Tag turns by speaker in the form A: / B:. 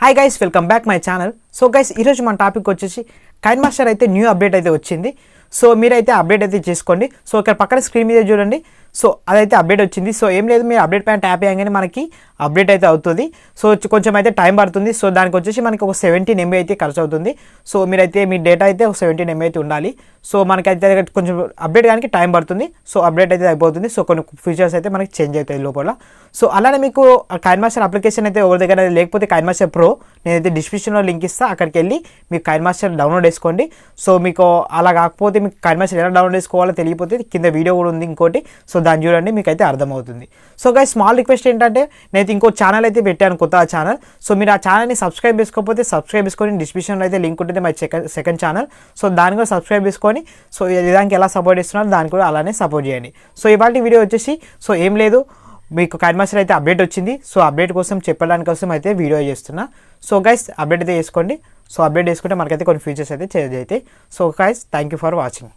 A: Hi guys, welcome back my channel. So guys, ఈరోజు మన topic వచ్చేసి కైన్మాస్టర్ అయితే న్యూ అప్డేట్ అయితే వచ్చింది. సో మీరైతే అప్డేట్ అయితే చేసుకోండి. సో ఇక్కడ పక్కన స్క్రీన్ మీద చూడండి. సో అదైతే అప్డేట్ వచ్చింది. సో ఏం లేదు, మీరు అప్డేట్ పైన ట్యాప్ చేయగానే మనకి అప్డేట్ అయితే అవుతుంది. సో కొంచెం అయితే టైం పడుతుంది. సో దానికి వచ్చేసి మనకి ఒక 17 MB అయితే ఖర్చు అవుతుంది. సో మీరైతే మీ డేటా అయితే ఒక 17 MB అయితే ఉండాలి. సో మనకైతే కొంచెం అప్డేట్ కానీ టైం పడుతుంది. సో అప్డేట్ అయితే అయిపోతుంది. సో కొన్ని ఫీచర్స్ అయితే మనకి చేంజ్ అవుతాయి లోపల. సో అలానే మీకు కైన్మాస్టర్ అప్లికేషన్ అయితే ఎవరి దగ్గర లేకపోతే కైన్మాస్టర్ ప్రో నేనైతే డిస్క్రిప్షన్లో లింక్ ఇస్తాను. అక్కడికి వెళ్ళి మీకు కైన్మాస్టర్ డౌన్లోడ్ చేసుకోండి. సో మీకు అలా కాకపోతే మీకు కైన్మాస్టర్ ఎలా డౌన్లోడ్ చేసుకోవాలో తెలియకపోతే కింద వీడియో కూడా ఉంది ఇంకోటి. సో దాన్ని చూడండి, మీకు అయితే అర్థమవుతుంది. సో గైస్, స్మాల్ రిక్వెస్ట్ ఏంటంటే, నేను ఇంకో ఛానల్ అయితే పెట్టాను, కొత్త ఛానల్. సో మీరు ఆ ఛానల్ని సబ్స్క్రైబ్ చేసుకోకపోతే సబ్స్క్రైబ్ చేసుకొని డిస్క్రిప్షన్లో అయితే లింక్ ఉంటుంది మై సెకండ్ ఛానల్. సో దాన్ని కూడా సబ్స్క్రైబ్ చేసుకొని సో దానికి ఎలా సపోర్ట్ ఇస్తున్నారో దాన్ని కూడా అలానే సపోర్ట్ చేయండి. సో ఇవాళ వీడియో వచ్చేసి సో ఏం లేదు, మీకు కైన్మాస్టర్ అయితే అప్డేట్ వచ్చింది. సో అప్డేట్ కోసం చెప్పడానికి కోసం అయితే వీడియో చేస్తున్నా. సో గైస్, అప్డేట్ అయితే చేసుకోండి. సో అప్డేట్ చేసుకుంటే మనకైతే కొన్ని ఫీచర్స్ అయితే చేంజ్ అవుతాయి. So guys, thank you for watching.